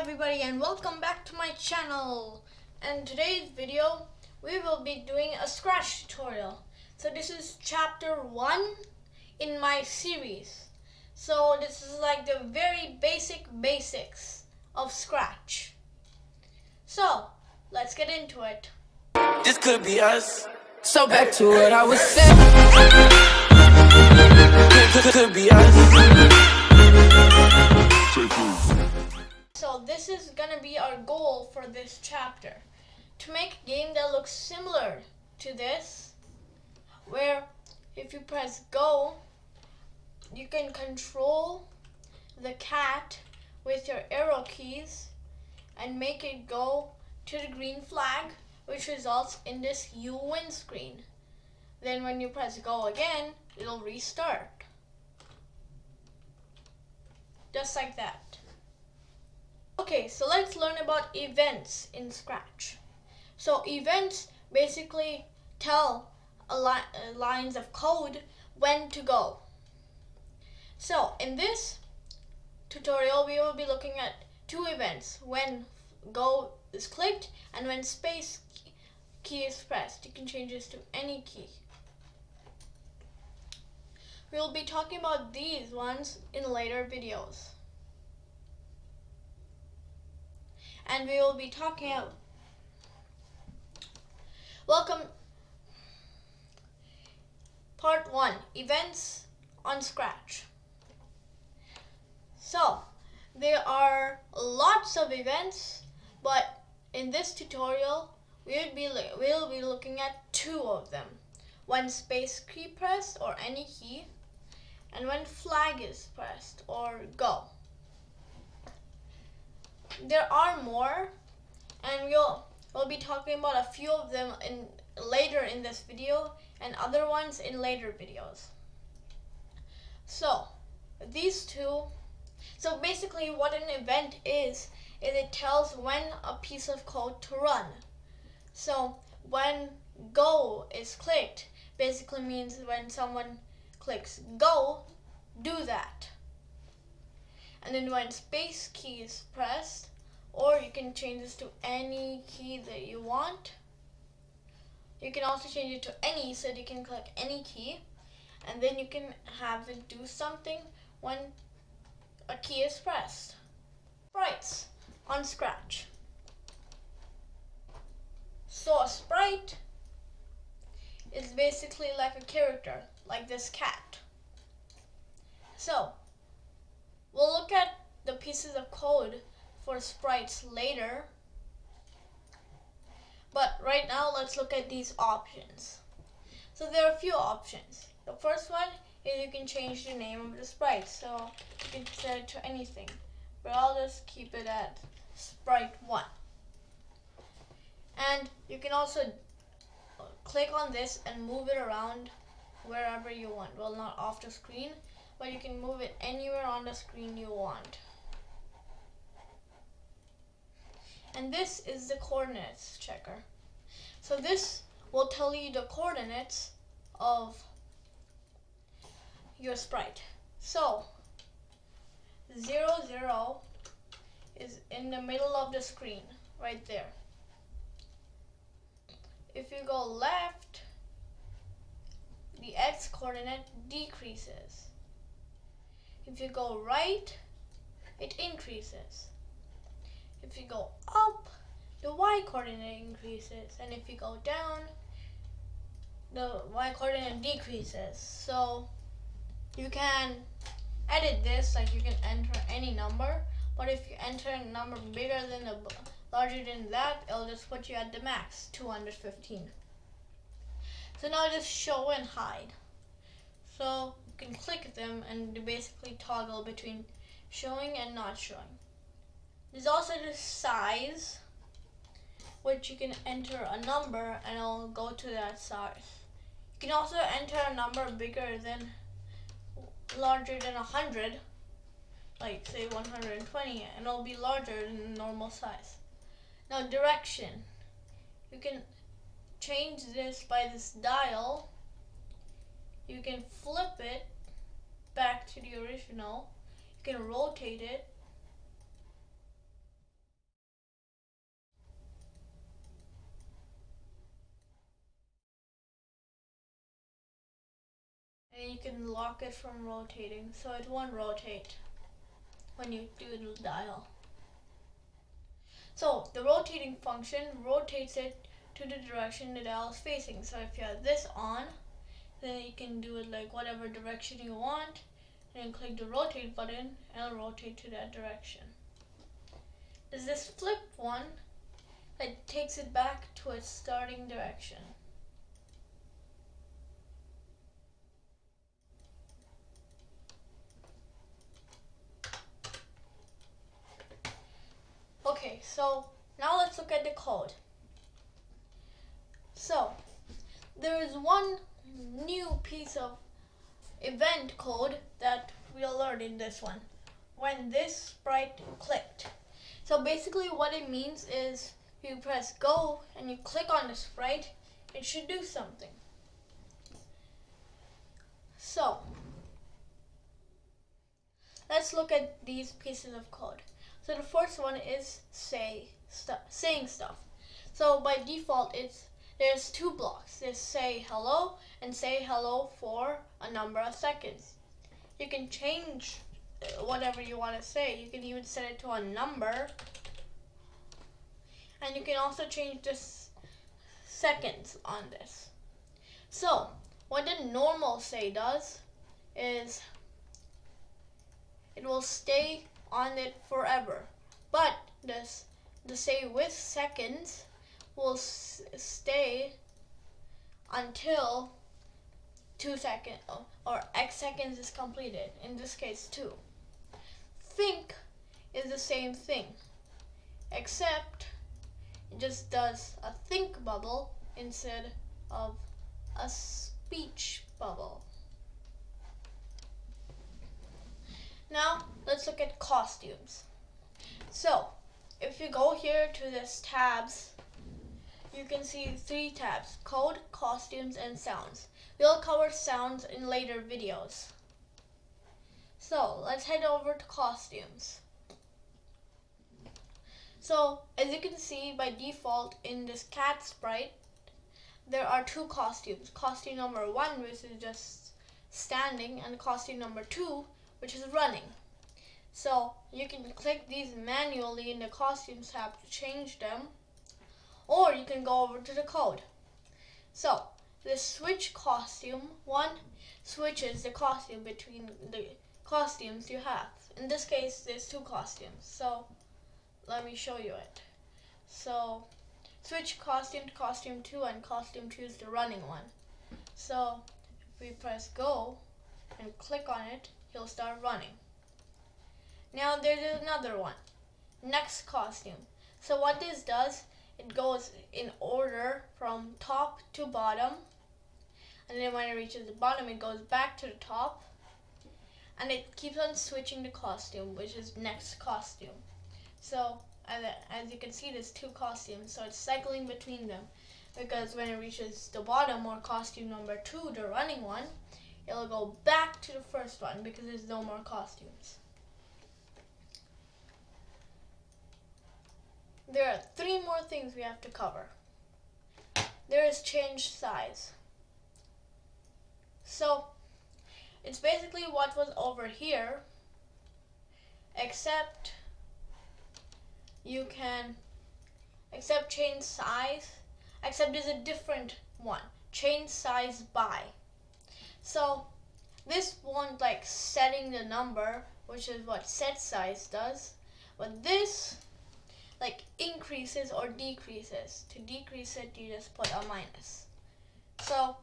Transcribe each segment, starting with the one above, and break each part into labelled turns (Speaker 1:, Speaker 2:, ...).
Speaker 1: everybody and welcome back to my channel. And today's video we will be doing a Scratch tutorial. So this is chapter 1 in my series. So this is like the very basics of Scratch. So let's get into it.
Speaker 2: This could be us. So back to what I was saying. Could be us.
Speaker 1: So this is gonna be our goal for this chapter, to make a game that looks similar to this, where if you press go, you can control the cat with your arrow keys and make it go to the green flag, which results in this "you win" screen. Then when you press go again, it'll restart. Just like that. Okay, so let's learn about events in Scratch. So events basically tell lines of code when to go. So in this tutorial, we will be looking at two events: when go is clicked and when space key is pressed. You can change this to any key. We will be talking about these ones in later videos. And we will be talking about part 1, events on Scratch. So there are lots of events, but in this tutorial we'll be looking at 2 of them: when space key pressed or any key, and when flag is pressed or go. There are more, and we'll be talking about a few of them later in this video, and other ones in later videos. So these two. So basically what an event is it tells when a piece of code to run. So when go is clicked, basically means when someone clicks go, do that. And then when space key is pressed, or you can change this to any key that you want. You can also change it to any, so you can click any key, and then you can have it do something when a key is pressed. Sprites on Scratch. So a sprite is basically like a character, like this cat. So we'll look at the pieces of code for sprites later, but right now let's look at these options. So there are a few options. The first one is you can change the name of the sprite, so you can set it to anything, but I'll just keep it at sprite 1. And you can also click on this and move it around wherever you want. Well, not off the screen, but you can move it anywhere on the screen you want. And this is the coordinates checker. So this will tell you the coordinates of your sprite. So 0, 0 is in the middle of the screen, right there. If you go left, the X coordinate decreases. If you go right, it increases. If you go up, the Y coordinate increases, and if you go down, the Y coordinate decreases. So you can edit this, like you can enter any number, but if you enter a number bigger than larger than that, it'll just put you at the max, 215. So now just show and hide. So you can click them and basically toggle between showing and not showing. There's also the size, which you can enter a number and it'll go to that size. You can also enter a number larger than 100, like say 120, and it'll be larger than the normal size. Now direction, you can change this by this dial. You can flip it back to the original. You can rotate it. and you can lock it from rotating, so it won't rotate when you do the dial. So the rotating function rotates it to the direction the dial is facing. So if you have this on, then you can do it like whatever direction you want, and then click the rotate button and it'll rotate to that direction. There's this flip one that takes it back to its starting direction. Okay, so now let's look at the code. So there is one new piece of event code that we'll learn in this one, when this sprite clicked. So basically what it means is you press go and you click on the sprite, it should do something. So let's look at these pieces of code. So the first one is saying stuff. So by default there's two blocks. There's say hello and say hello for a number of seconds. You can change whatever you want to say. You can even set it to a number. And you can also change the seconds on this. So what the normal say does is it will stay on it forever. But the say with seconds will stay until 2 seconds or X seconds is completed. In this case 2. Think is the same thing, except it just does a think bubble instead of a speech bubble. Now let's look at costumes. So if you go here to this tabs, you can see 3 tabs: code, costumes, and sounds. We'll cover sounds in later videos. So let's head over to costumes. So as you can see, by default in this cat sprite, there are 2 costumes. Costume number 1, which is just standing, and costume number 2, which is running. So you can click these manually in the costumes tab to change them, or you can go over to the code. So the switch costume 1 switches the costume between the costumes you have. In this case, there's 2 costumes. So let me show you it. So switch costume to costume 2, and costume 2 is the running one. So if we press go and click on it, he'll start running. Now there's another one, next costume. So what this does, it goes in order from top to bottom, and then when it reaches the bottom, it goes back to the top, and it keeps on switching the costume, which is next costume. So as you can see, there's 2 costumes, so it's cycling between them, because when it reaches the bottom, or costume number 2, the running one, it'll go back to the first one because there's no more costumes. There are 3 more things we have to cover. There is change size. So it's basically what was over here, except change size, except there's a different one, change size by. So this won't like setting the number, which is what set size does, but this like increases or decreases. To decrease it, you just put a minus. So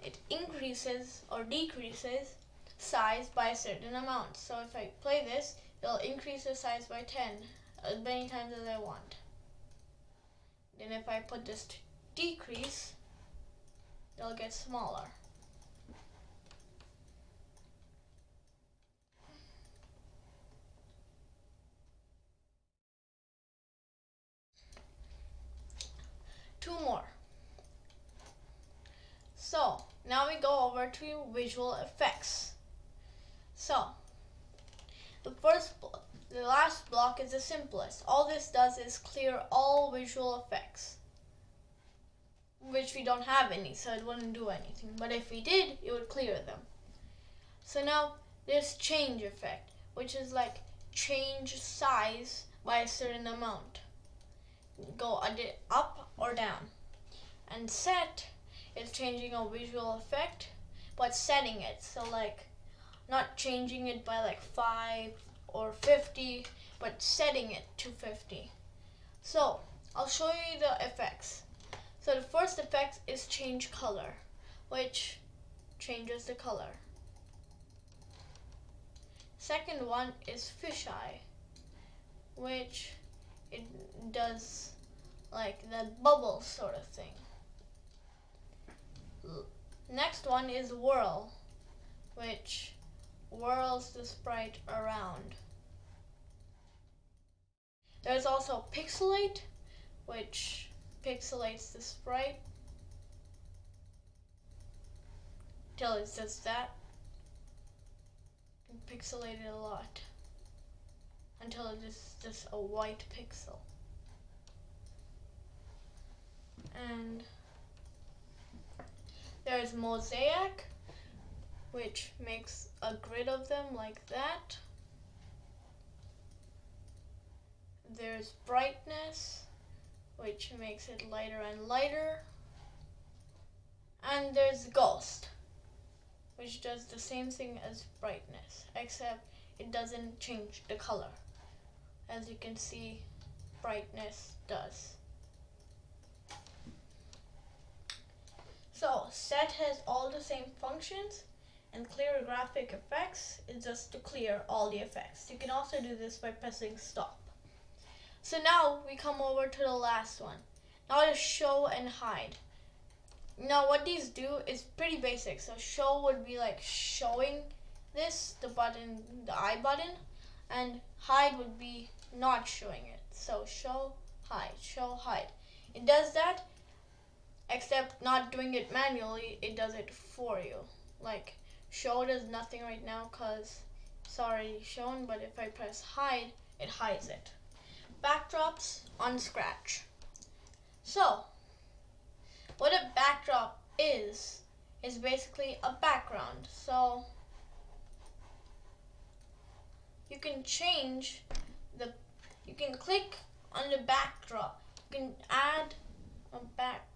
Speaker 1: it increases or decreases size by a certain amount. So if I play this, it'll increase the size by 10 as many times as I want. Then if I put this to decrease, it'll get smaller. Two more. So now we go over to visual effects. So the last block is the simplest. All this does is clear all visual effects. which we don't have any, so it wouldn't do anything. But if we did, it would clear them. So now there's change effect, which is like change size by a certain amount. Go up or down. And set is changing a visual effect, but setting it. So like not changing it by like 5 or 50, but setting it to 50. So I'll show you the effects. So the first effect is change color, which changes the color. Second one is fisheye, which it does like that bubble sort of thing. Next one is whirl, which whirls the sprite around. There's also pixelate, which pixelates the sprite till it's just that. And pixelate it a lot until it is just a white pixel. And there's mosaic, which makes a grid of them like that. There's brightness, which makes it lighter and lighter. And there's ghost, which does the same thing as brightness, except it doesn't change the color. As you can see, brightness does. So set has all the same functions, and clear graphic effects is just to clear all the effects. You can also do this by pressing stop. So now we come over to the last one. Now to show and hide. Now what these do is pretty basic. So show would be like showing this, the button, the I button, and hide would be not showing it. So show, hide. It does that, except not doing it manually, it does it for you. Like show does nothing right now because it's already shown, but if I press hide, it hides it. Backdrops on Scratch. So what a backdrop is basically a background. So you can change you can click on the backdrop. You can add a back.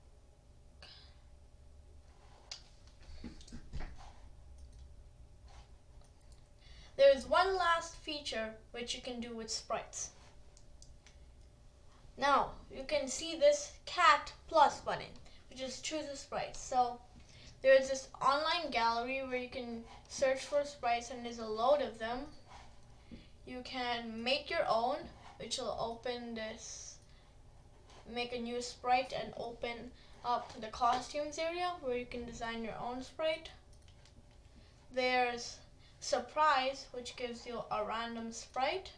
Speaker 1: There is one last feature which you can do with sprites. Now you can see this cat plus button, which is choose a sprite. So there is this online gallery where you can search for sprites, and there's a load of them. You can make your own, which will open this, make a new sprite and open up the costumes area where you can design your own sprite. There's surprise, which gives you a random sprite,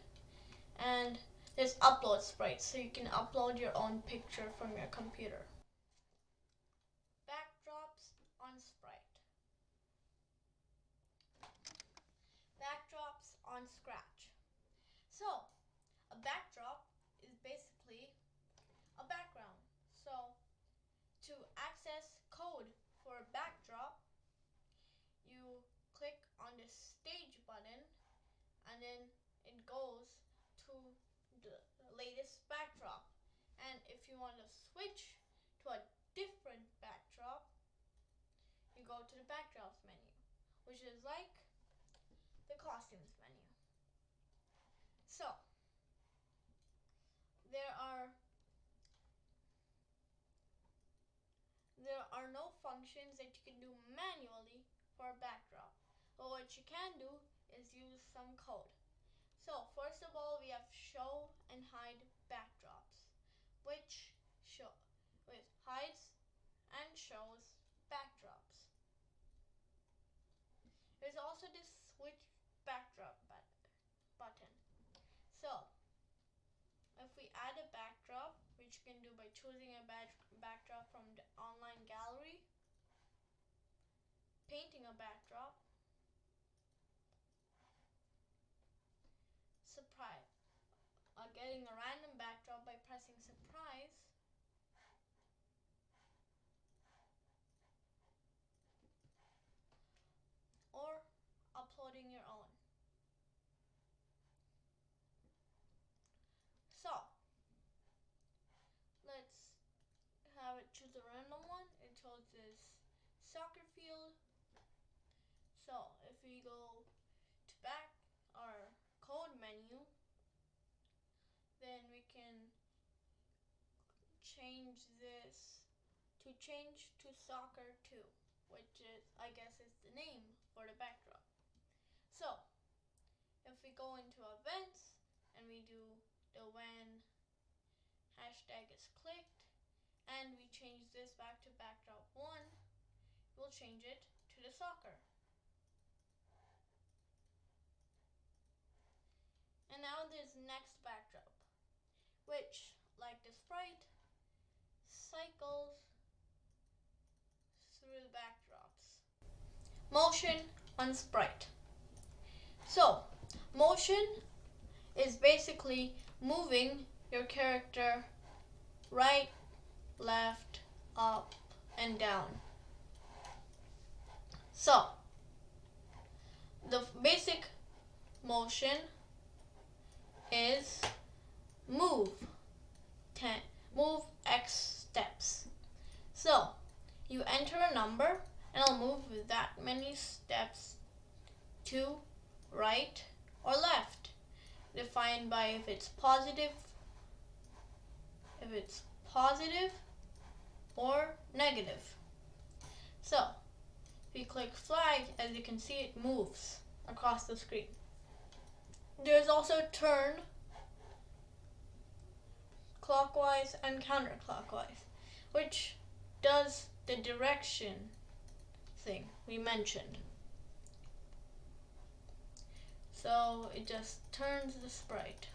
Speaker 1: and there's upload sprite, so you can upload your own picture from your computer. Backdrops on Sprite. Backdrops on Scratch. So a backdrop is basically a background. So to access code for a backdrop, you click on the stage button, and then it goes to the latest backdrop. And if you want to switch to a different backdrop, you go to the backdrops menu, which is like the costumes menu. So there are no functions that you can do manually for a backdrop, but what you can do is use some code. So first of all, we have show and hide backdrops, which hides and shows backdrops. There's also this switch backdrop button. So if we add a backdrop, which you can do by choosing a backdrop from the online gallery, painting a backdrop, surprise, getting a random backdrop by pressing surprise, choose the random one, it shows this soccer field. So if we go to back our code menu, then we can change this to soccer 2, which is, I guess, is the name for the backdrop. So if we go into events and we do the when hashtag is clicked and we change this back to backdrop 1, we'll change it to the soccer. And now there's next backdrop, which, like the sprite, cycles through the backdrops. Motion on sprite. So, motion is basically moving your character right, left, up, and down. So, the basic motion is move X steps. So, you enter a number and it'll move that many steps to right or left, defined by if it's positive or negative. So, if you click flag, as you can see, it moves across the screen. There's also turn, clockwise and counterclockwise, which does the direction thing we mentioned. So it just turns the sprite.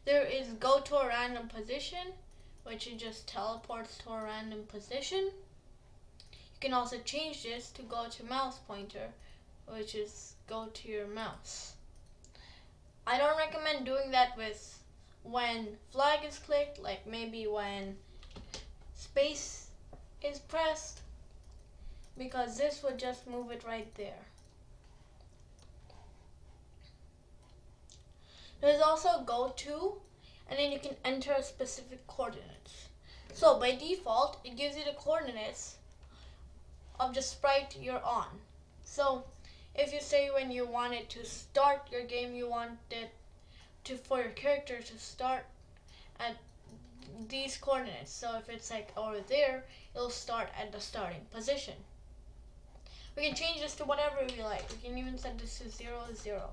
Speaker 1: There is go to a random position, which it just teleports to a random position. You can also change this to go to mouse pointer, which is go to your mouse. I don't recommend doing that with when flag is clicked, like maybe when space is pressed, because this would just move it right there. There's also go to, and then you can enter specific coordinates. So by default, it gives you the coordinates of the sprite you're on. So if you say when you wanted to start your game, you wanted for your character to start at these coordinates. So if it's like over there, it'll start at the starting position. We can change this to whatever we like. We can even set this to 0, 0,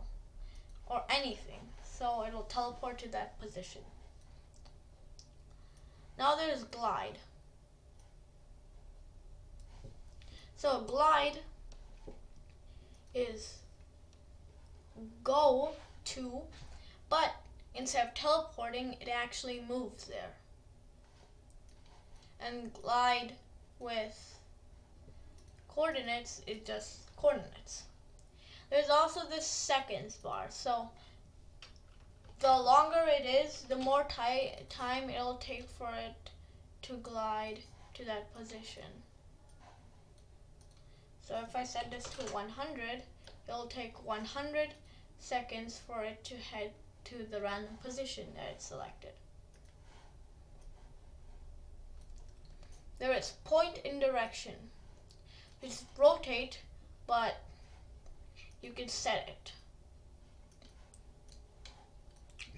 Speaker 1: or anything. So it'll teleport to that position. Now there's glide. So glide is go to, but instead of teleporting, it actually moves there. And glide with coordinates is just coordinates. There's also this seconds bar. So the longer it is, the more time it'll take for it to glide to that position. So if I set this to 100, it'll take 100 seconds for it to head to the random position that it's selected. There is point in direction, which is rotate, but you can set it.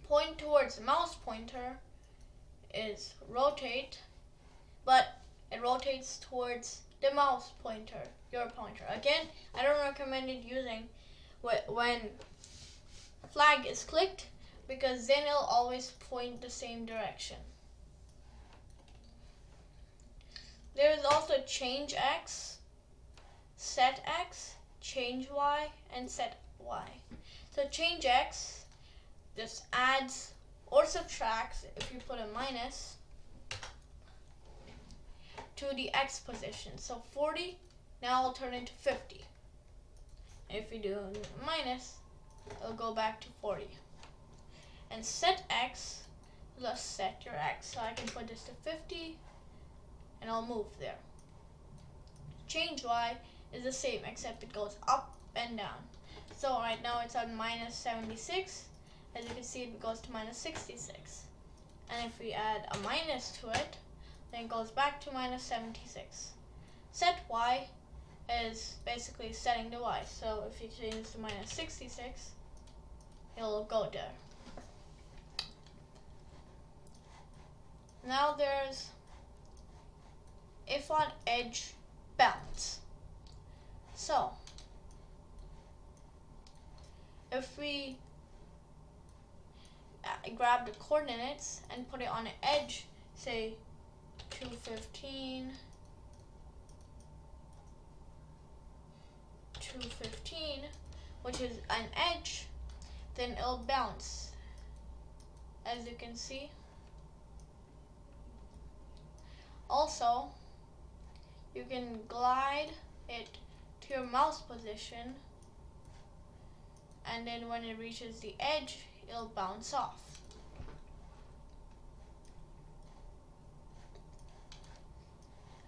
Speaker 1: Point towards the mouse pointer is rotate, but it rotates towards the mouse pointer, your pointer. Again, I don't recommend it using when flag is clicked, because then it'll always point the same direction. There is also change X, set X, change Y, and set Y. So change X just adds or subtracts, if you put a minus, to the X position. So 40 now will turn into 50. If you do minus, it'll go back to 40. And set X, just set your X. So I can put this to 50 and I'll move there. Change Y is the same, except it goes up and down. So right now it's on minus 76. As you can see, it goes to minus 66. and if we add a minus to it, then it goes back to minus 76. Set y is basically setting the y. So if you change to minus 66, it'll go there. Now there's if on edge bounce. So if we grab the coordinates and put it on an edge, say 215, 215, which is an edge, then it'll bounce, as you can see. Also, you can glide it to your mouse position, and then when it reaches the edge, it'll bounce off.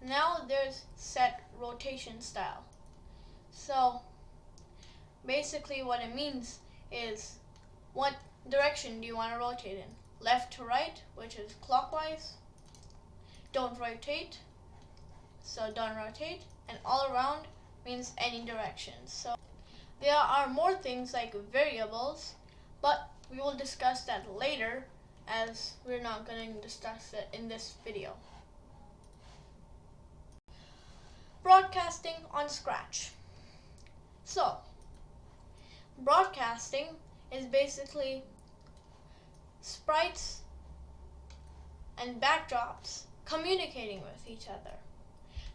Speaker 1: Now there's set rotation style. So basically what it means is what direction do you want to rotate in? Left to right, which is clockwise. Don't rotate, so don't rotate. And all around means any direction. So there are more things like variables, but we will discuss that later, as we're not going to discuss it in this video. Broadcasting on Scratch. So, broadcasting is basically sprites and backdrops communicating with each other.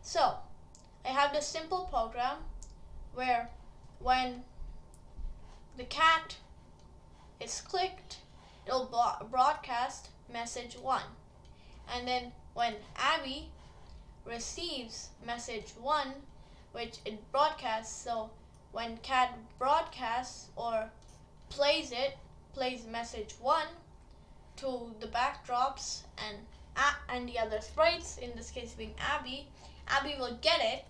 Speaker 1: So, I have this simple program where when the cat is clicked, it'll broadcast message 1. And then when Abby receives message 1, which it broadcasts, so when cat broadcasts or plays message 1 to the backdrops and the other sprites, in this case being Abby will get it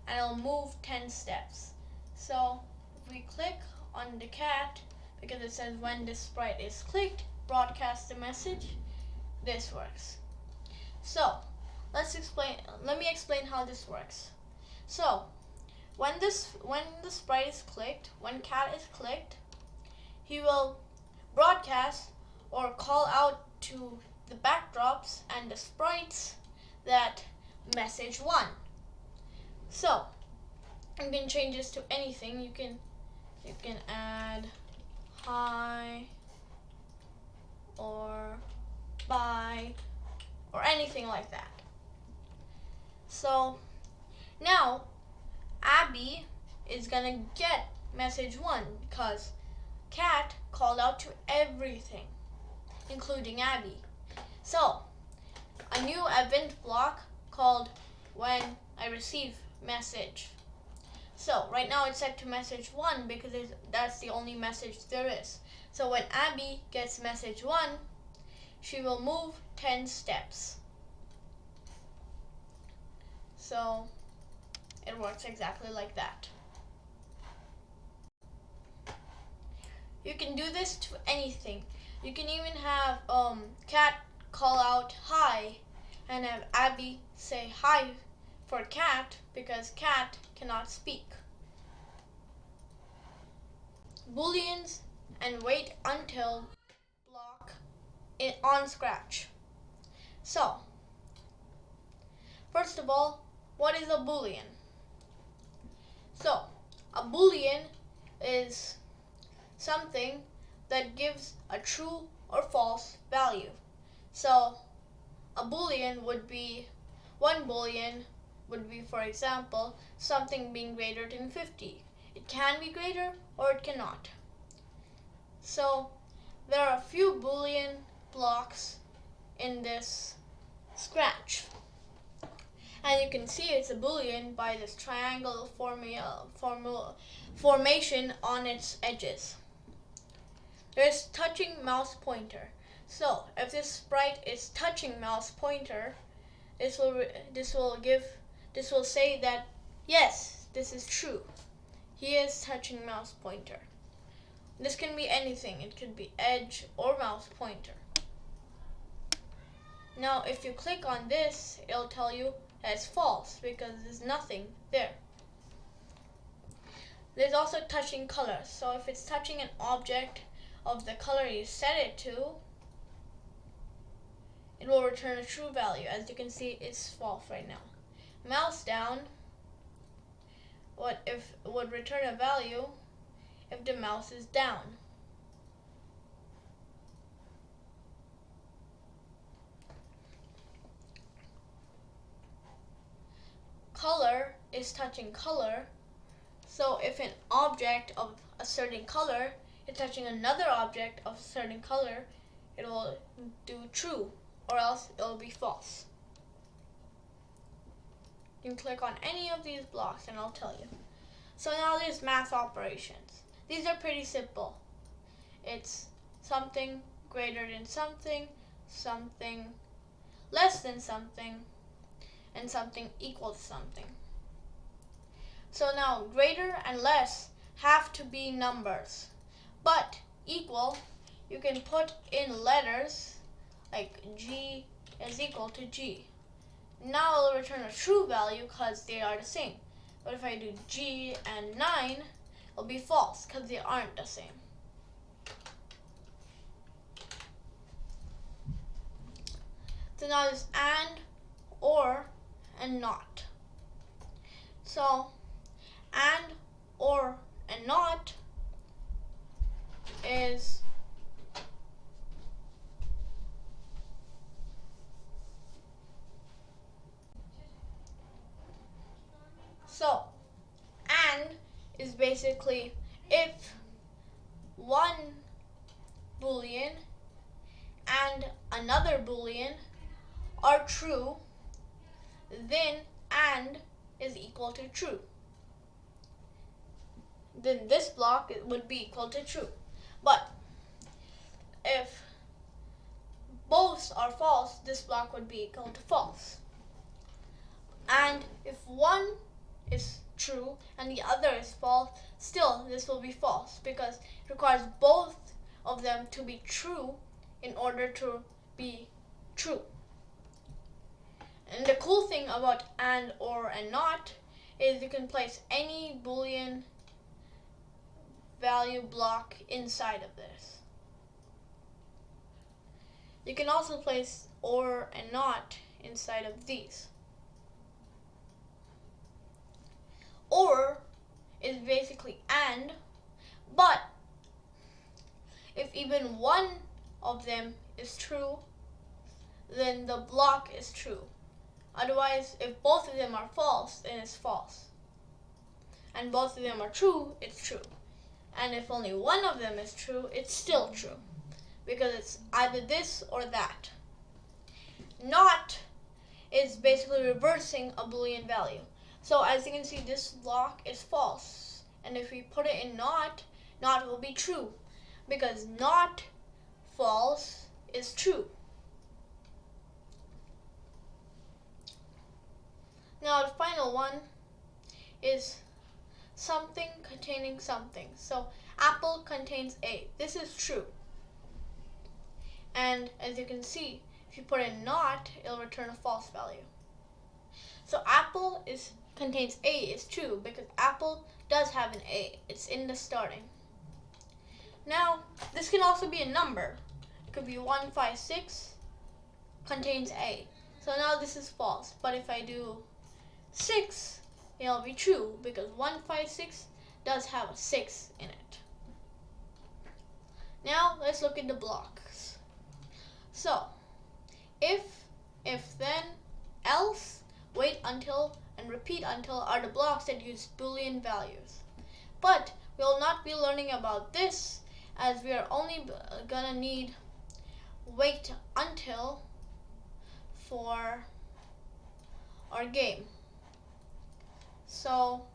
Speaker 1: and it'll move 10 steps. So if we click on the cat, because it says when this sprite is clicked, broadcast the message, this works. So let me explain how this works. So when the sprite is clicked, when cat is clicked, he will broadcast or call out to the backdrops and the sprites that message 1. So you can change this to anything. You can add hi or bye or anything like that. So now Abby is gonna get message 1 because cat called out to everything, including Abby. So a new event block called when I receive message. So right now it's set to message 1 because that's the only message there is. So when Abby gets message 1, she will move 10 steps. So it works exactly like that. You can do this to anything. You can even have cat call out hi and have Abby say hi for cat because cat cannot speak. Booleans and wait until block on Scratch. So first of all, what is a Boolean? So a Boolean is something that gives a true or false value. So a Boolean would be, one Boolean would be, for example, something being greater than 50. It can be greater or it cannot. So there are a few Boolean blocks in this Scratch. And you can see it's a Boolean by this triangle formation on its edges. There's touching mouse pointer. So if this sprite is touching mouse pointer, this will say that yes, this is true. He is touching mouse pointer. This can be anything. It could be edge or mouse pointer. Now if you click on this, it'll tell you that it's false because there's nothing there. There's also touching color. So if it's touching an object of the color you set it to, it will return a true value. As you can see, it's false right now. Mouse down would return a value if the mouse is down. Color is touching color. So if an object of a certain color is touching another object of a certain color, it will do true, or else it will be false. You can click on any of these blocks and I'll tell you. So now there's math operations. These are pretty simple. It's something greater than something, something less than something, and something equal to something. So now greater and less have to be numbers, but equal, you can put in letters like G is equal to G. Now it'll return a true value because they are the same. But if I do G and 9, it'll be false because they aren't the same. So now there's and, or, and not. So and, or, and not is so and is basically if one Boolean and another Boolean are true, then and is equal to true. Then this block would be equal to true. But if both are false, this block would be equal to false. And if one is true and the other is false, still this will be false because it requires both of them to be true in order to be true. And the cool thing about and, or, and not is you can place any Boolean value block inside of this. You can also place or and not inside of these. Or is basically and, but if even one of them is true, then the block is true. Otherwise, if both of them are false, then it's false. And both of them are true, it's true. And if only one of them is true, it's still true. Because it's either this or that. Not is basically reversing a Boolean value. So as you can see, this block is false. And if we put it in not, not will be true. Because not false is true. Now the final one is something containing something. So apple contains A. This is true. And as you can see, if you put in not, it'll return a false value. So apple contains A is true because apple does have an A. It's in the starting. Now, this can also be a number. It could be 156 contains A. So now this is false. But if I do 6, it'll be true because 156 does have a 6 in it. Now let's look at the blocks. So if, then, else, wait until, and repeat until are the blocks that use Boolean values. But we will not be learning about this as we are only gonna need wait until for our game. So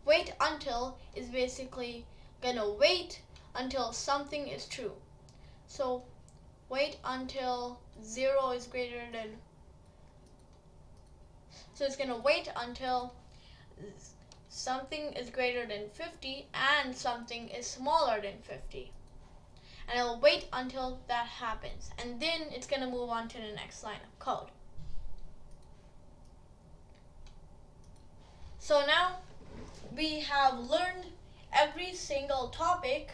Speaker 1: wait until is basically gonna wait until something is true. So wait until 0 is greater than, so it's gonna wait until something is greater than 50 and something is smaller than 50. and it'll wait until that happens, and then it's going to move on to the next line of code. So now we have learned every single topic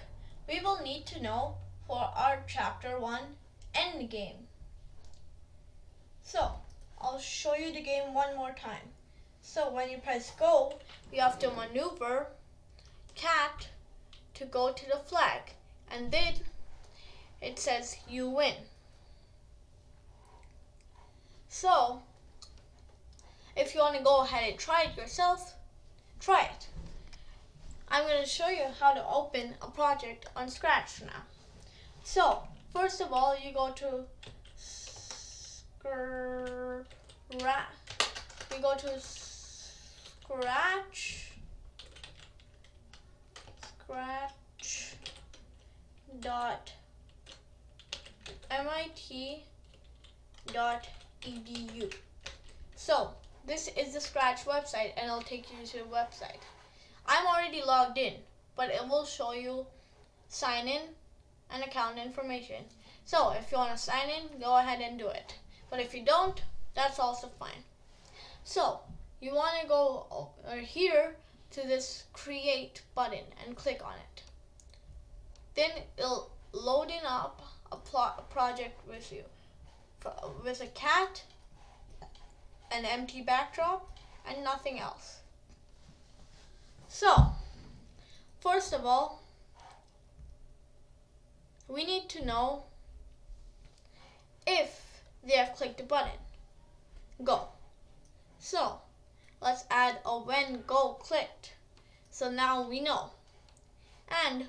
Speaker 1: we will need to know for our chapter 1 endgame. So I'll show you the game one more time. So when you press go, you have to maneuver cat to go to the flag, and then it says you win. So if you want to go ahead and try it yourself, try it. I'm going to show you how to open a project on Scratch now. So first of all, you go to scratch.mit.edu. So this is the Scratch website, and it'll take you to the website. I'm already logged in, but it will show you sign in and account information. So if you want to sign in, go ahead and do it. But if you don't, that's also fine. So you want to go over here to this create button and click on it. Then it'll load in up a project with you, with a cat, an empty backdrop, and nothing else. So first of all, we need to know if they have clicked the button go. So let's add a when go clicked, so now we know. And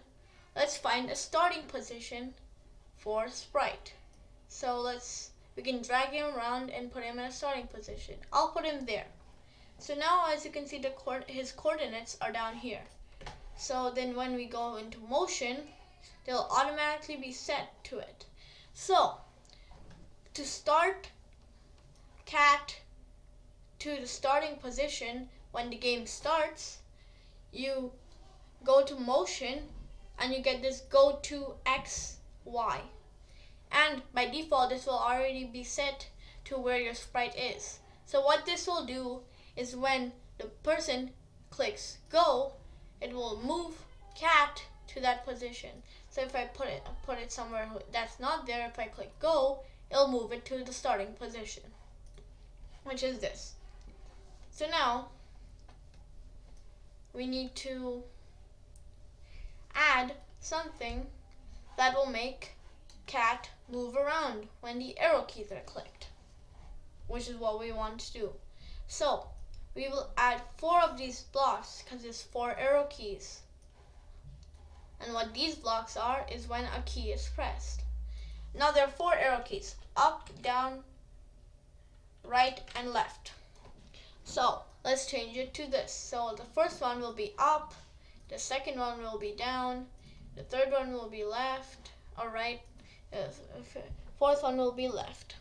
Speaker 1: let's find a starting position for Sprite. So we can drag him around and put him in a starting position. I'll put him there. So now, as you can see, his coordinates are down here. So then when we go into motion, they'll automatically be set to it. So to start cat to the starting position when the game starts, you go to motion and you get this go to X, Y. And by default, this will already be set to where your sprite is. So what this will do is when the person clicks go, it will move cat to that position. So if I put it somewhere that's not there, if I click go, it'll move it to the starting position, which is this. So now we need to add something that will make cat move around when the arrow keys are clicked, which is what we want to do. So we will add 4 of these blocks because there's 4 arrow keys. And what these blocks are is when a key is pressed. Now there are 4 arrow keys: up, down, right, and left. So let's change it to this. So the first one will be up, the second one will be down, the third one will be left or right, fourth one will be left.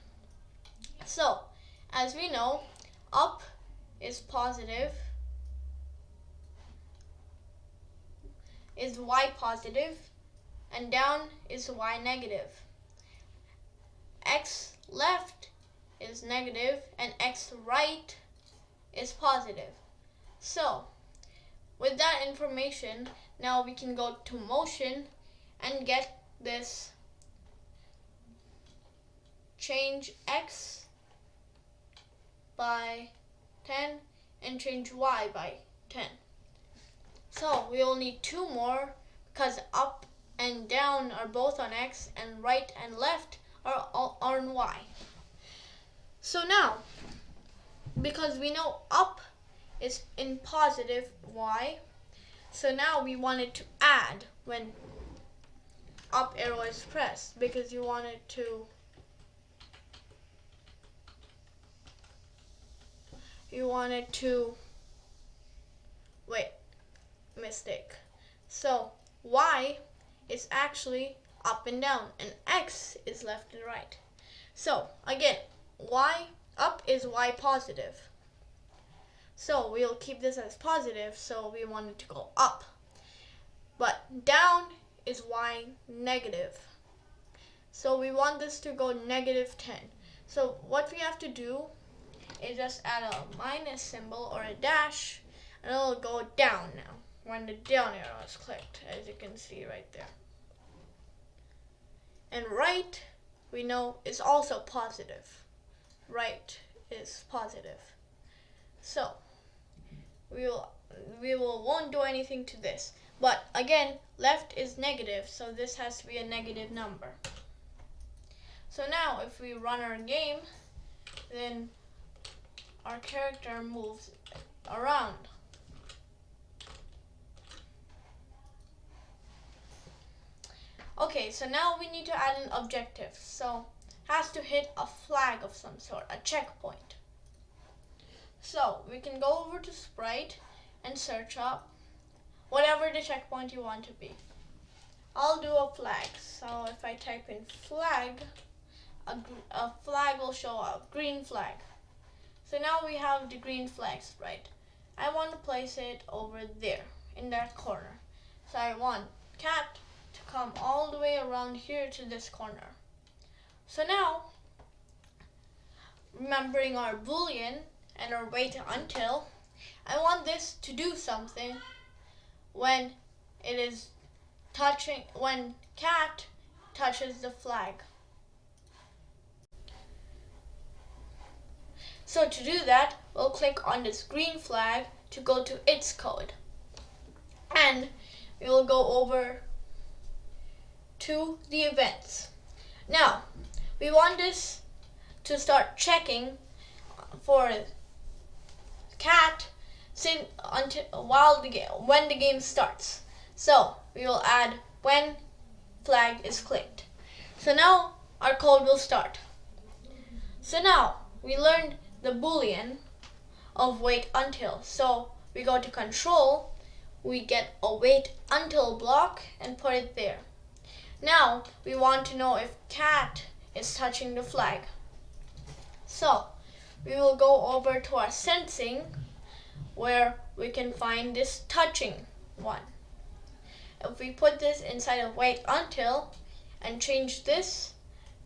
Speaker 1: So as we know, up is positive, is y positive, and down is y negative. X left is negative and X right is positive. So with that information, now we can go to motion and get this change X by 10 and change Y by 10. So we will need 2 more because up and down are both on X and right and left are on Y. So now, because we know up is in positive Y, so now we wanted to add when up arrow is pressed, because you wanted to wait, mistake. So Y is actually up and down and X is left and right. So again, Y up is Y positive. So we'll keep this as positive, so we want it to go up. But down is Y negative. So we want this to go -10. So what we have to do is just add a minus symbol or a dash, and it'll go down now when the down arrow is clicked, as you can see right there. And right, we know, is also positive. Right is positive. So we won't do anything to this. But again, left is negative, so this has to be a negative number. So now if we run our game, then our character moves around. Okay, so now we need to add an objective. So has to hit a flag of some sort, a checkpoint. So we can go over to Sprite and search up whatever the checkpoint you want to be. I'll do a flag. So if I type in flag, a flag will show up, green flag. So now we have the green flag sprite. I want to place it over there in that corner. So I want cat to come all the way around here to this corner. So now, remembering our boolean and our wait until, I want this to do something when it is touching, when cat touches the flag. So to do that, we'll click on this green flag to go to its code. And we will go over to the events. Now, we want this to start checking for cat when the game starts. So we will add when flag is clicked. So now our code will start. So now we learned the boolean of wait until. So we go to control, we get a wait until block and put it there. Now we want to know if cat is touching the flag. So we will go over to our sensing where we can find this touching one. If we put this inside of wait until and change this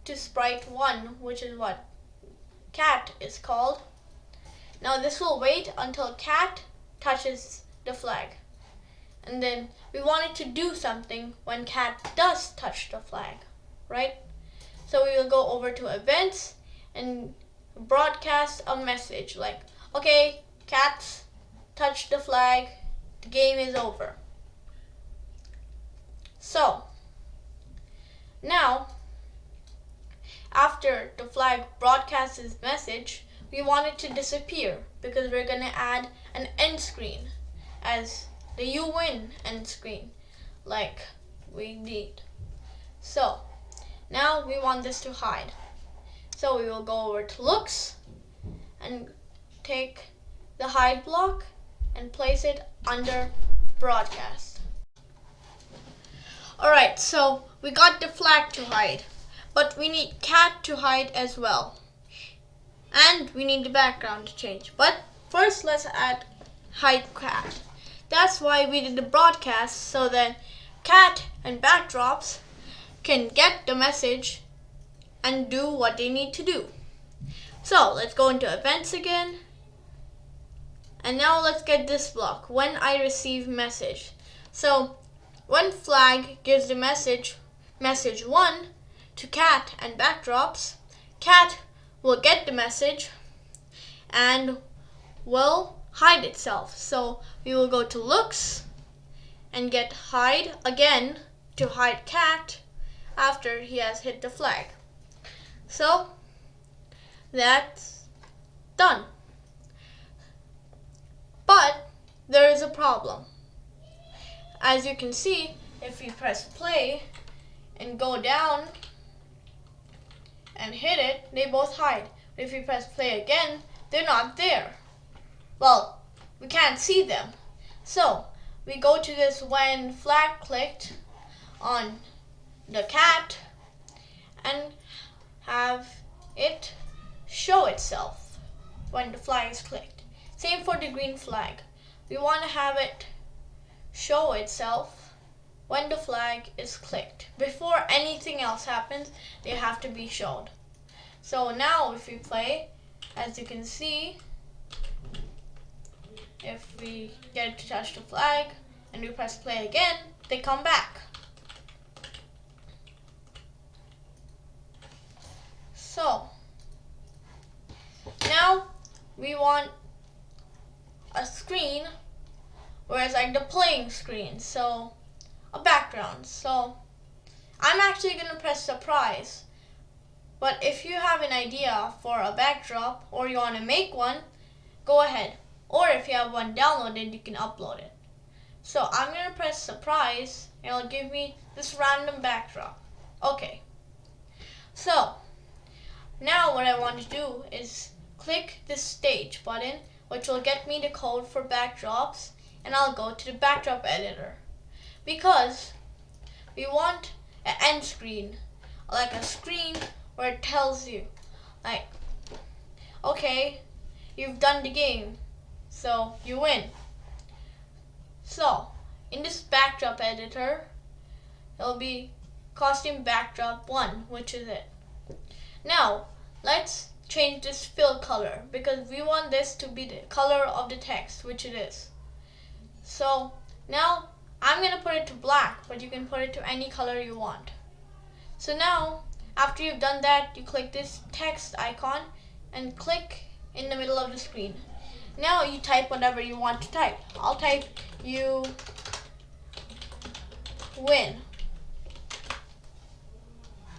Speaker 1: to sprite 1, which is what cat is called. Now this will wait until cat touches the flag. And then we want it to do something when cat does touch the flag, right? So we will go over to events and broadcast a message like, okay, cats touch the flag, the game is over. So now, after the flag broadcasts its message, we want it to disappear because we're going to add an end screen as the you win end screen like we need. So now we want this to hide. So we will go over to looks and take the hide block and place it under broadcast. Alright, so we got the flag to hide, but we need cat to hide as well. And we need the background to change. But first let's add hide cat. That's why we did the broadcast, so that cat and backdrops can get the message and do what they need to do. So let's go into events again. And now let's get this block, when I receive message. So when flag gives the message 1 to cat and backdrops, cat will get the message and will hide itself. So we will go to looks and get hide again to hide cat after he has hit the flag. So that's done. But there is a problem. As you can see, if we press play and go down and hit it, they both hide. But if we press play again, they're not there. Well, we can't see them. So we go to this when flag clicked on the cat and have it show itself when the flag is clicked. Same for the green flag. We want to have it show itself when the flag is clicked. Before anything else happens, they have to be shown. So now if we play, as you can see, if we get to touch the flag and we press play again, they come back. So now we want a screen where it's like the playing screen, so a background. So I'm actually going to press surprise, but if you have an idea for a backdrop or you want to make one, go ahead. Or if you have one downloaded, you can upload it. So I'm going to press surprise and it'll give me this random backdrop. Okay, so now what I want to do is click this stage button, which will get me the code for backdrops, and I'll go to the backdrop editor because we want an end screen, like a screen where it tells you like, okay, you've done the game, so you win. So in this backdrop editor, it'll be costume backdrop 1, which is it. Now let's change this fill color because we want this to be the color of the text, which it is. So now I'm going to put it to black, but you can put it to any color you want. So now after you've done that, you click this text icon and click in the middle of the screen. Now you type whatever you want to type. I'll type you win.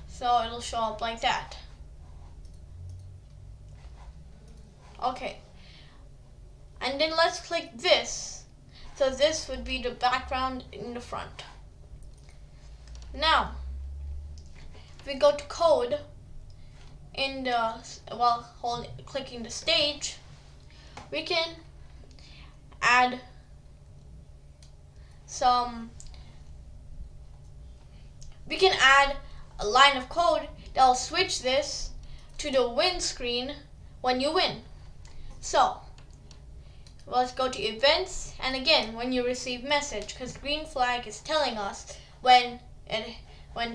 Speaker 1: So it'll show up like that. Okay, and then let's click this. So this would be the background in the front. Now, if we go to code, in the clicking the stage, we can add a line of code that will switch this to the win screen when you win. So let's go to events, and again, when you receive message, because green flag is telling us when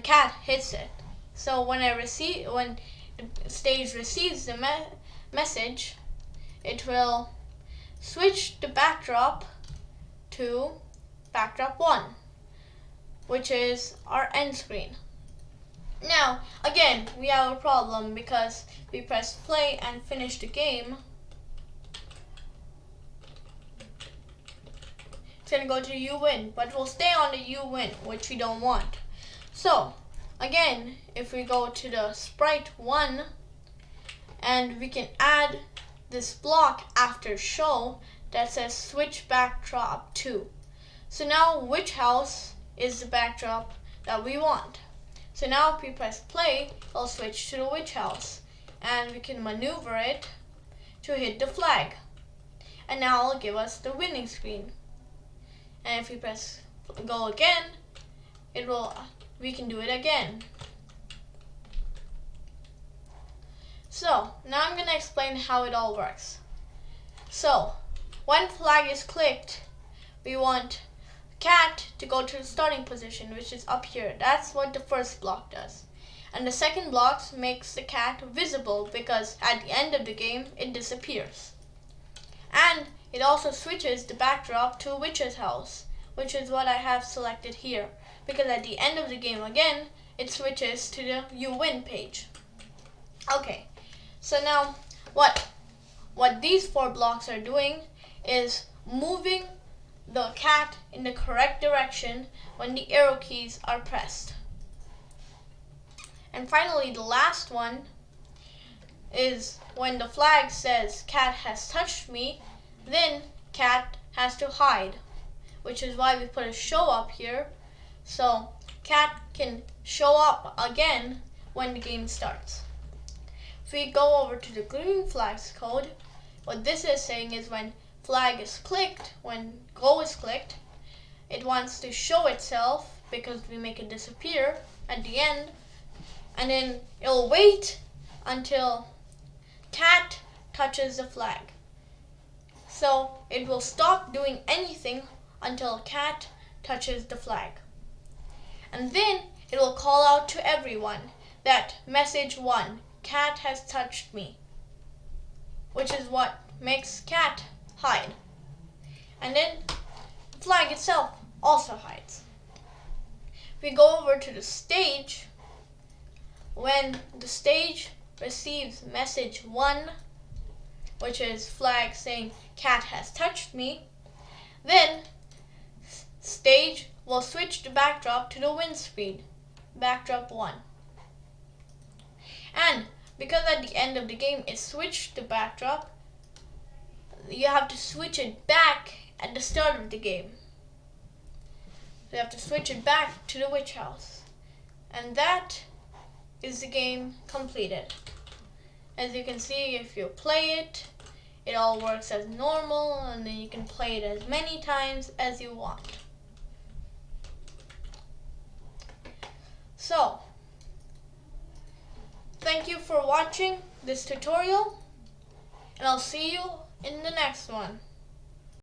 Speaker 1: cat hits it. So when the stage receives the message, it will switch the backdrop to backdrop 1, which is our end screen. Now again, we have a problem because we press play and finish the game. It's going to go to you win, but we'll stay on the you win, which we don't want. So again, if we go to the sprite 1, and we can add this block after show that says switch backdrop 2. So now which house is the backdrop that we want? So now if we press play, it'll switch to the witch house, and we can maneuver it to hit the flag, and now it'll give us the winning screen. And if we press go again, we can do it again. So now I'm going to explain how it all works. So when flag is clicked, we want cat to go to the starting position, which is up here. That's what the first block does. And the second block makes the cat visible because at the end of the game it disappears. And it also switches the backdrop to a witch's house, which is what I have selected here, because at the end of the game again it switches to the you win page. Okay, so now what these 4 blocks are doing is moving the cat in the correct direction when the arrow keys are pressed. And finally, the last one is when the flag says cat has touched me, then cat has to hide, which is why we put a show up here, so cat can show up again when the game starts. If we go over to the green flags code, what this is saying is when flag is clicked, when go is clicked, it wants to show itself because we make it disappear at the end, and then it'll wait until cat touches the flag. So it will stop doing anything until cat touches the flag. And then it will call out to everyone that message 1, cat has touched me, which is what makes cat hide. And then the flag itself also hides. If we go over to the stage, when the stage receives message 1, which is flag saying cat has touched me, then stage will switch the backdrop to the wind speed, backdrop 1. And because at the end of the game it switched the backdrop, you have to switch it back at the start of the game. So you have to switch it back to the witch house. And that is the game completed. As you can see, if you play it, it all works as normal, and then you can play it as many times as you want. So, thank you for watching this tutorial, and I'll see you in the next one.